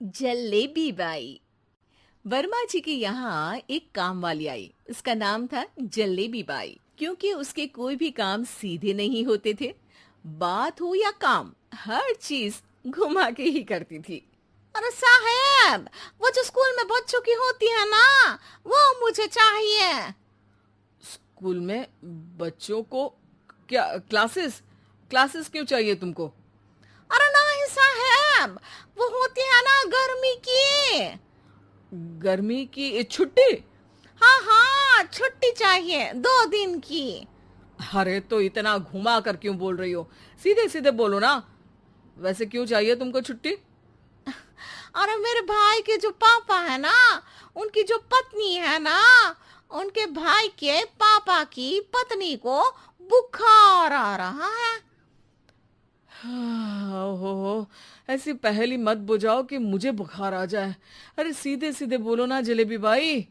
Jalebi by. Verma जी के यहाँ एक काम वाली आई। उसका नाम था जलेबी बाई, क्योंकि उसके कोई भी काम सीधे नहीं होते थे। बात हो या काम, हर चीज घुमा के ही करती थी। अरे साहब, वो जो स्कूल में बच्चों की होती है ना, वो मुझे चाहिए। स्कूल में बच्चों को क्या क्लासेस क्लासेस क्यों चाहिए तुमको? अरे नहीं साहब, वो होती है ना गर्मी की। गर्मी की छुट्टी? हाँ हाँ, छुट्टी चाहिए 2 दिन की। अरे तो इतना घुमा कर क्यों बोल रही हो? सीधे सीधे बोलो ना। वैसे क्यों चाहिए तुमको छुट्टी? अरे मेरे भाई के जो पापा है ना, उनकी जो पत्नी है ना, उनके भाई के पापा की पत्नी को बुखार आ रहा है। ओहो, ऐसी पहेली मत बुझाओ कि मुझे बुखार आ जाए। अरे सीधे सीधे बोलो ना जलेबी बाई।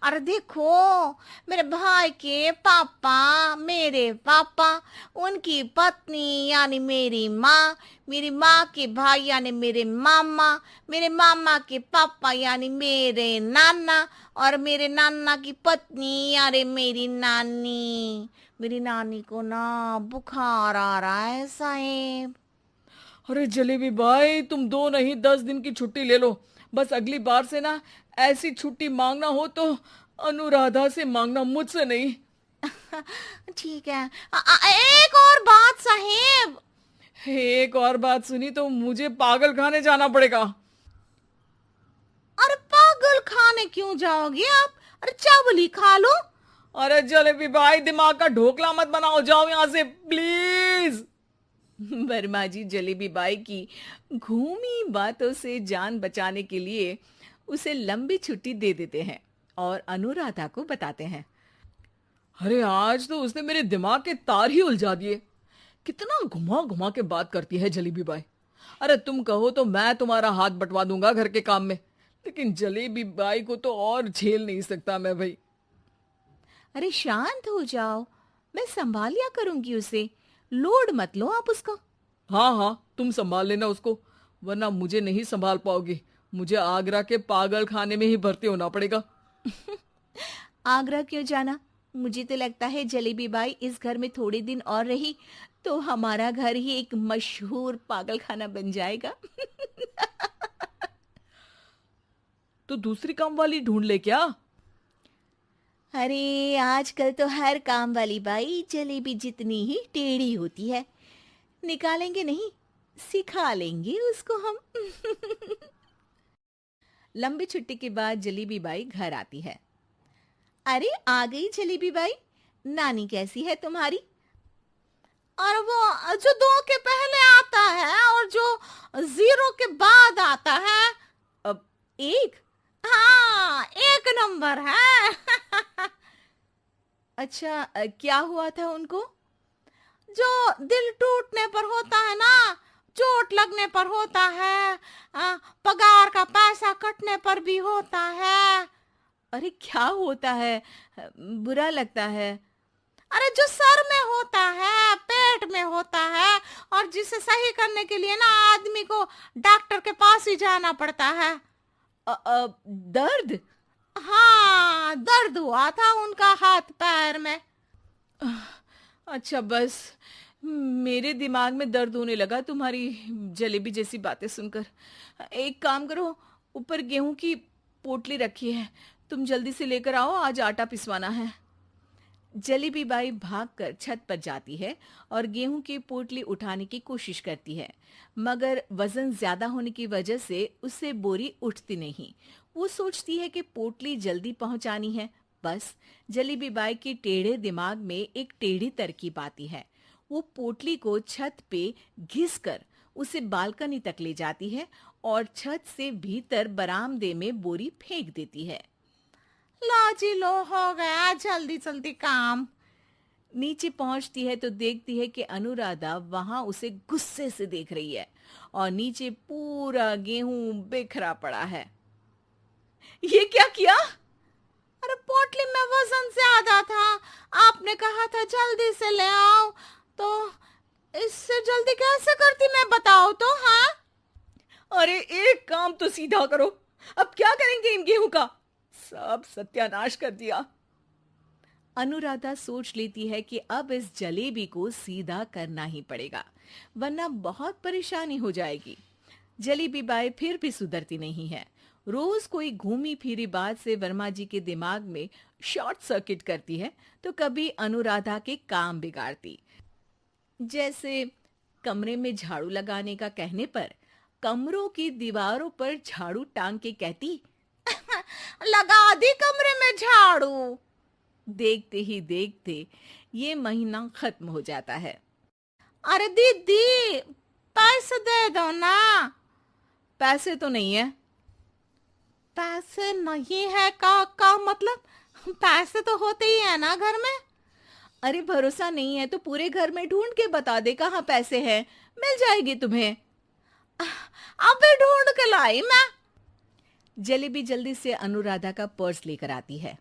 अरे देखो, मेरे भाई के पापा, मेरे पापा, उनकी पत्नी यानी मेरी माँ के भाई यानी मेरे मामा के पापा यानी मेरे नाना, और मेरे नाना की पत्नी यानी मेरी नानी को ना बुखार आ रहा है साहेब। अरे जलेबी भाई, तुम 2 नहीं 10 दिन की छुट्टी ले लो। बस अगली बार से ना ऐसी छुट्टी मांगना हो तो अनुराधा से मांगना, मुझसे नहीं। ठीक है। एक और बात साहेब। एक और बात सुनी तो मुझे पागल खाने जाना पड़ेगा। अरे पागल खाने क्यों जाओगे आप? अरे चावल ही खा लो। अरे जलेबी भाई, दिमाग का ढोकला मत बनाओ, जाओ यहाँ से प्लीज। वर्मा जी जलेबी बाई की घूमी बातों से जान बचाने के लिए उसे लंबी छुट्टी दे देते हैं और अनुराधा को बताते हैं। अरे आज तो उसने मेरे दिमाग के तार ही उलझा दिए। कितना घुमा घुमा के बात करती है जलेबी बाई। अरे तुम कहो तो मैं तुम्हारा हाथ बंटवा दूंगा घर के काम में, लेकिन जलेबी बाई को तो और झेल नहीं सकता मैं भाई। अरे शांत हो जाओ, मैं संभाल लिया करूंगी उसे। लोड मत लो आप उसको। हाँ हाँ, तुम संभाल लेना उसको, वरना मुझे नहीं संभाल पाओगी। मुझे आगरा के पागल खाने में ही भर्ती होना पड़ेगा। आगरा क्यों जाना? मुझे तो लगता है जलेबी बाई इस घर में थोड़े दिन और रही तो हमारा घर ही एक मशहूर पागल खाना बन जाएगा। तो दूसरी काम वाली ढूंढ ले क्या? अरे आजकल तो हर काम वाली बाई जलेबी जितनी ही टेढ़ी होती है। निकालेंगे नहीं, सिखा लेंगे उसको हम। लंबी छुट्टी के बाद जलेबी बाई घर आती है। अरे आ गई जलेबी बाई, नानी कैसी है तुम्हारी? और वो जो 2 के पहले आता है और जो 0 के बाद आता है। अब एक। हाँ, 1 नंबर है। अच्छा, क्या हुआ था उनको? जो दिल टूटने पर होता है ना, चोट लगने पर होता है, पगार का पैसा कटने पर भी होता है। अरे क्या होता है? बुरा लगता है। अरे जो सर में होता है, पेट में होता है, और जिसे सही करने के लिए ना आदमी को डॉक्टर के पास ही जाना पड़ता है। दर्द? हाँ, दर्द हुआ था उनका हाथ पैर में। अच्छा बस, मेरे दिमाग में दर्द होने लगा तुम्हारी जलेबी जैसी बातें सुनकर। एक काम करो, ऊपर गेहूं की पोटली रखी है, तुम जल्दी से लेकर आओ, आज आटा पिसवाना है। जलेबी बाई भागकर छत पर जाती है और गेहूं की पोटली उठाने की कोशिश करती है, मगर वजन ज्यादा होने की वजह से उससे बोरी उठती नहीं। वो सोचती है कि पोटली जल्दी पहुंचानी है। बस जलेबी बाई के टेढ़े दिमाग में एक टेढ़ी तरकीब आती है। वो पोटली को छत पे घिस कर उसे बालकनी तक ले जाती है और छत से भीतर बरामदे में बोरी फेंक देती है। लो जी लो, हो गया जल्दी जल्दी काम। नीचे पहुंचती है तो देखती है कि अनुराधा वहां उसे गुस्से से देख रही है और नीचे पूरा गेहूं बिखरा पड़ा है। ये क्या किया? अरे पोटली में वजन ज्यादा था, आपने कहा था जल्दी से ले आओ, तो इससे जल्दी कैसे करती मैं बताओ तो। हाँ, अरे काम तो सीधा करो। अब क्या करेंगे इन गेहूं का? सब सत्यानाश कर दिया। अनुराधा सोच लेती है कि अब इस जलेबी को सीधा करना ही पड़ेगा, वरना बहुत परेशानी हो जाएगी। जलेबी बाई फिर भी सुधरती नहीं है। रोज कोई घूमी फिरी बात से वर्मा जी के दिमाग में शॉर्ट सर्किट करती है, तो कभी अनुराधा के काम बिगाड़ती। जैसे कमरे में झाड़ू लगाने का कहने पर कमरों की दीवारों पर झाड़ू टांग के कहती, लगा दी कमरे में झाड़ू। देखते ही देखते ये महीना खत्म हो जाता है। अरे दीदी, पैसे दे दो ना। पैसे तो नहीं है। पैसे नहीं है का मतलब? पैसे तो होते ही है ना घर में। अरे भरोसा नहीं है तो पूरे घर में ढूंढ के बता दे कहाँ पैसे हैं, मिल जाएगी तुम्हें। अबे ढूंढ के लाई मैं। जलेबी जल्दी से अनुराधा का पर्स लेकर आती है।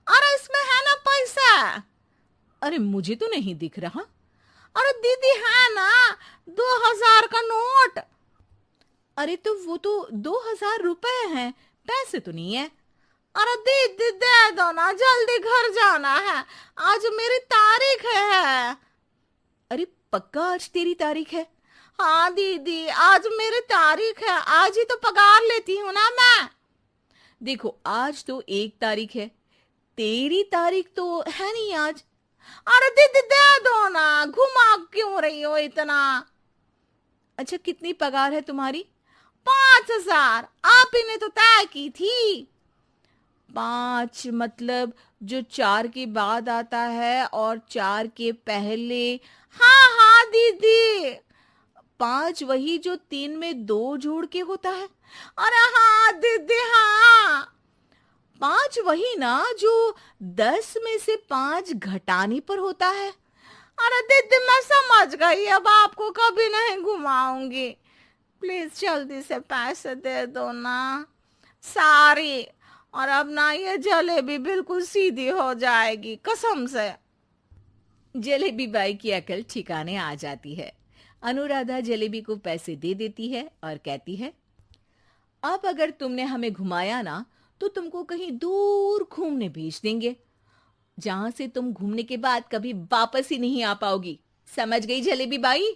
अरे इसमें है ना पैसा। अरे मुझे तो नहीं दिख रहा। अरे दीदी है ना, 2000 का नोट। अरे तो वो तो 2000 रुपए हैं, पैसे तो नहीं है। अरे दीदी दे दो ना, जल्दी घर जाना है, आज मेरी तारीख है। अरे पक्का आज तेरी तारीख है? हाँ दीदी, आज मेरी तारीख है, आज ही तो पगार लेती हूँ ना मैं। देखो आज तो 1 तारीख है, तेरी तारीख तो है नहीं आज। अरे दीदी दे दो ना, घुमा क्यों रही हो इतना? अच्छा कितनी पगार है तुम्हारी? 5000, आप ही ने तो तय की थी। 5 मतलब जो 4 के बाद आता है और 4 के पहले। हाँ हाँ दीदी। 5 वही जो 3 में 2 जोड़ के होता है। अरे हाँ दीदी हाँ। 5 वही ना जो 10 में से 5 घटाने पर होता है। अरे दीदी मैं समझ गई, अब आपको कभी नहीं घुमाऊंगी। प्लीज जल्दी से पैसे दे दो ना, सारी। और अब ना ये जलेबी बिल्कुल सीधी हो जाएगी कसम से। जलेबी बाई की अकल ठिकाने आ जाती है। अनुराधा जलेबी को पैसे दे देती है और कहती है, अब अगर तुमने हमें घुमाया ना तो तुमको कहीं दूर घूमने भेज देंगे, जहां से तुम घूमने के बाद कभी वापस ही नहीं आ पाओगी। समझ गई जलेबी बाई?